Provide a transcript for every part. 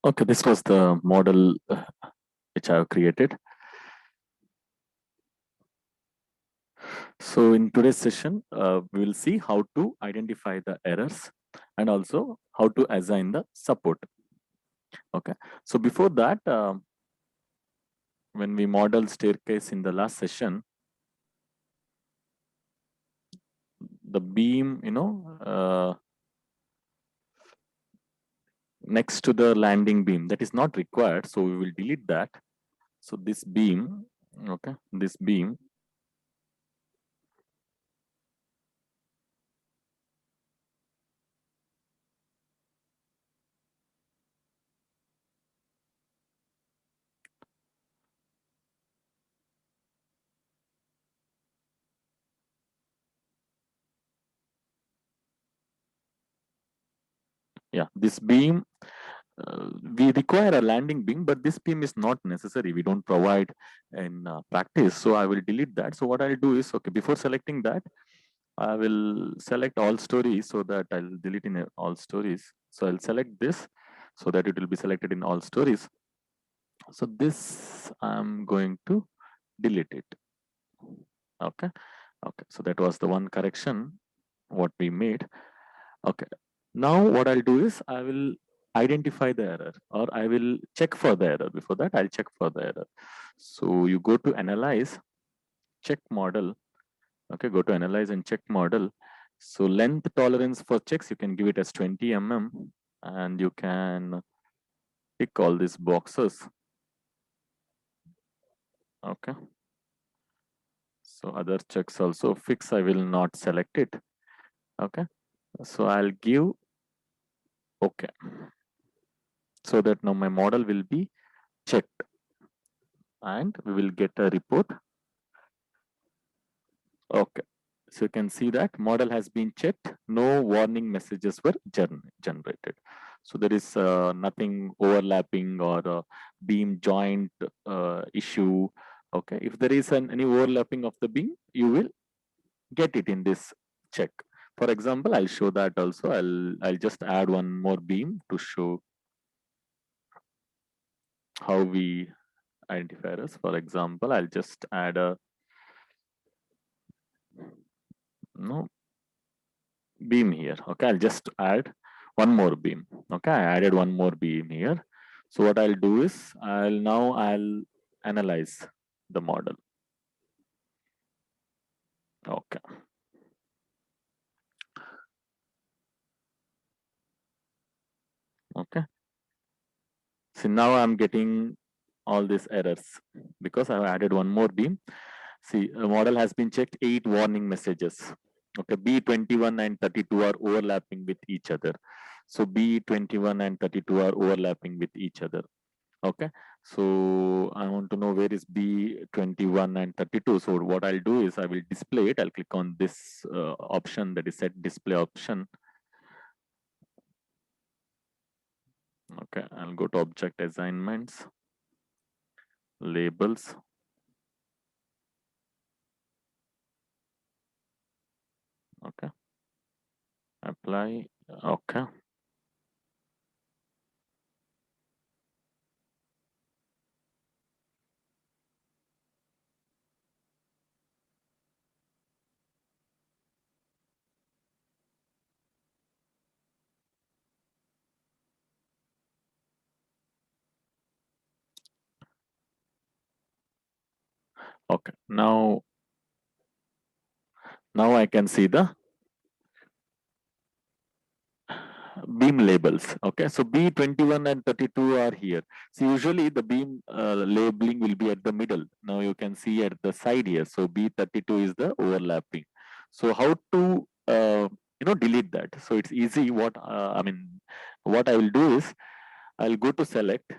Okay, this was the model which I have created. So in today's session, we will see how to identify the errors and also how to assign the support. Okay, so before that, when we modeled staircase in the last session, the beam, next to the landing beam, that is not required. So we will delete that. So this beam, okay, this beam, yeah, this beam, we require a landing beam, but this beam is not necessary. We don't provide in practice. So I will delete that. So what I'll do is, okay, before selecting that, I will select all stories so that I'll delete in all stories. So I'll select this so that it will be selected in all stories. So this I'm going to delete it. Okay. Okay. So that was the one correction what we made. Okay. Now what I'll do is I will identify the error, or I will check for the error. Before that, I'll check for the error. So you go to analyze, check model. Okay, go to analyze and check model. So length tolerance for checks, you can give it as 20 mm, and you can tick all these boxes. Okay. So other checks also fix, I will not select it. Okay. So I'll give okay. So that now my model will be checked and we will get a report. Okay. So you can see that model has been checked. No warning messages were generated. So there is nothing overlapping or beam joint issue. Okay. If there is any overlapping of the beam, you will get it in this check. For example, I'll show that also. I'll just add one more beam to show how we identify errors. For example, I'll just add a no beam here. Okay, I'll just add one more beam. Okay, I added one more beam here. So what I'll do is I'll analyze the model. Okay. Okay. So now I'm getting all these errors because I've added one more beam. See, the model has been checked, 8 warning messages. Okay, B21 and 32 are overlapping with each other. So B21 and 32 are overlapping with each other. Okay, so I want to know where is B21 and 32. So what I'll do is I will display it. I'll click on this option, that is set display option. Okay, I'll go to object assignments, labels. Okay, apply. Okay. Okay, now I can see the beam labels. Okay, so B21 and 32 are here. So usually the beam labeling will be at the middle. Now you can see at the side here. So B32 is the overlapping. So how to delete that? So it's easy. What I will do is I'll go to select.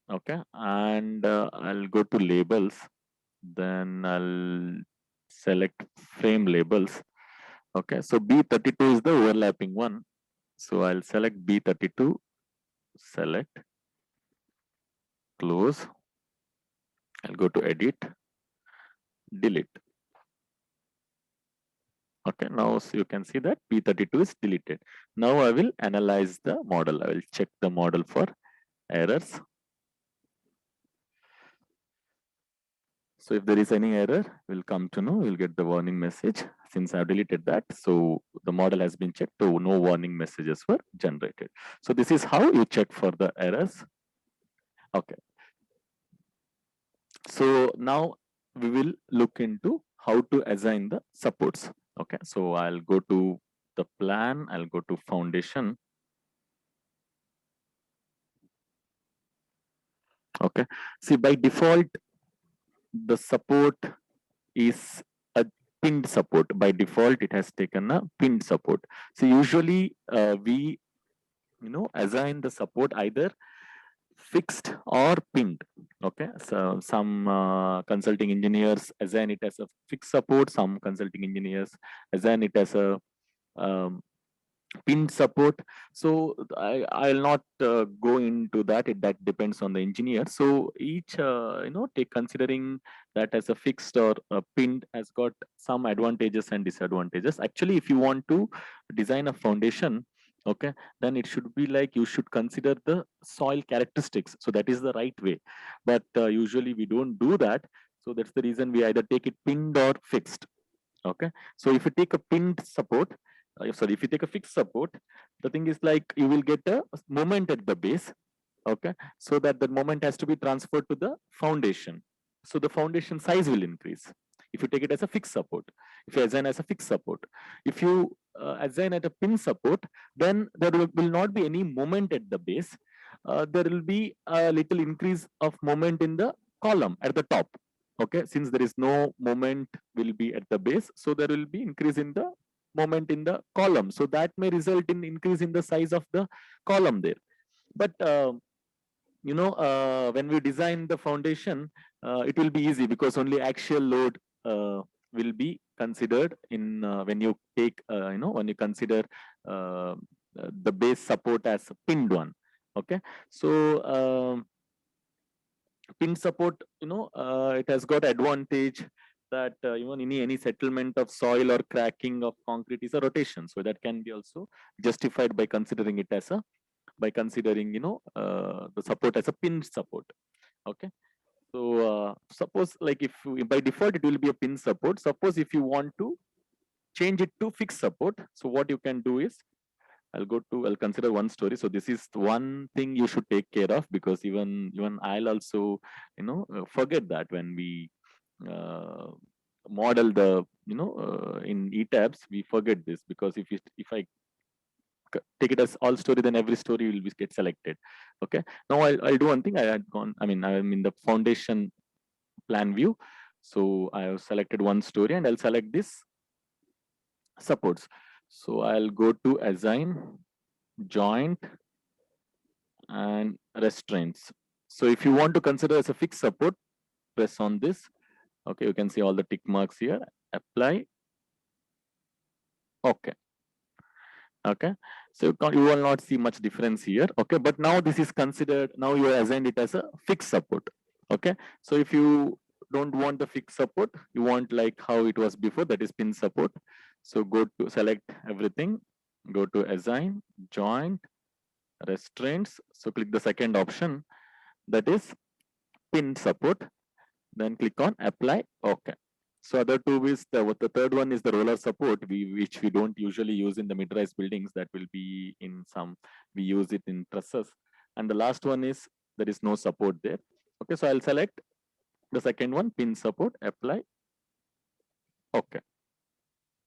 Okay, and I'll go to labels. Then I'll select frame labels. Okay, so B32 is the overlapping one. So I'll select B32, select, close. I'll go to edit, delete. Okay, now so you can see that B32 is deleted. Now I will analyze the model. I will check the model for errors. So if there is any error, we'll come to know, we'll get the warning message. Since I've deleted that, so the model has been checked, so no warning messages were generated. So this is how you check for the errors. Okay. So now we will look into how to assign the supports. Okay, so I'll go to the plan, I'll go to foundation. Okay, see, by default, the support is a pinned support. By default, it has taken a pinned support. So usually we assign the support either fixed or pinned. Okay, so some consulting engineers assign it as a fixed support, some consulting engineers assign it as a um, pinned support. So I'll not go into that. That depends on the engineer. So each take considering that as a fixed or a pinned has got some advantages and disadvantages. Actually, if you want to design a foundation, okay, then it should be like you should consider the soil characteristics. So that is the right way. But usually we don't do that. So that's the reason we either take it pinned or fixed. Okay, so if you take a pinned support, if you take a fixed support, the thing is like you will get a moment at the base. Okay, so that the moment has to be transferred to the foundation. So the foundation size will increase if you take it as a fixed support. If you assign as a fixed support, if you assign at a pin support, then there will not be any moment at the base. There will be a little increase of moment in the column at the top. Okay, since there is no moment will be at the base, so there will be increase in the moment in the column. So that may result in increase in the size of the column there. But when we design the foundation, it will be easy because only axial load will be considered in when you take when you consider uh, the base support as a pinned one. Okay, so pin support, it has got advantage that even any settlement of soil or cracking of concrete is a rotation, so that can be also justified by considering it as a by considering the support as a pin support. Okay, so suppose like if by default it will be a pin support. Suppose if you want to change it to fixed support, so what you can do is I'll consider one story. So this is one thing you should take care of, because even I'll also forget that when we uh, model the in ETABS we forget this, because if I take it as all story, then every story will be get selected. Okay, now I'll do one thing. I'm in the foundation plan view, so I have selected one story and I'll select this supports. So I'll go to assign joint and restraints. So if you want to consider as a fixed support, press on this. Okay, you can see all the tick marks here. Apply. Okay. Okay, so you will not see much difference here. Okay, but now this is considered, now you assigned it as a fixed support. Okay, so if you don't want the fixed support, you want like how it was before, that is pin support. So go to select everything, go to assign joint restraints. So click the second option, that is pin support, then click on apply. Okay, so other two is the third one is the roller support, which we don't usually use in the mid-rise buildings. That will be in some, we use it in trusses. And the last one is there is no support there. Okay, so I'll select the second one, pin support, apply. Okay,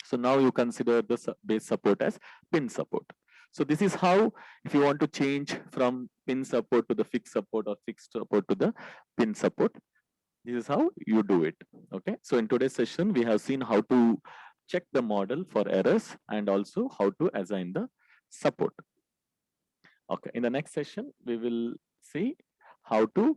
so now you consider the base support as pin support. So this is how, if you want to change from pin support to the fixed support or fixed support to the pin support, this is how you do it. Okay, so in today's session we have seen how to check the model for errors and also how to assign the support. Okay, in the next session we will see how to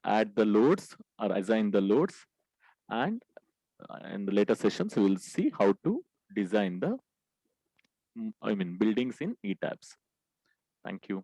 add the loads or assign the loads, and in the later sessions we will see how to design the buildings in ETABS. Thank you.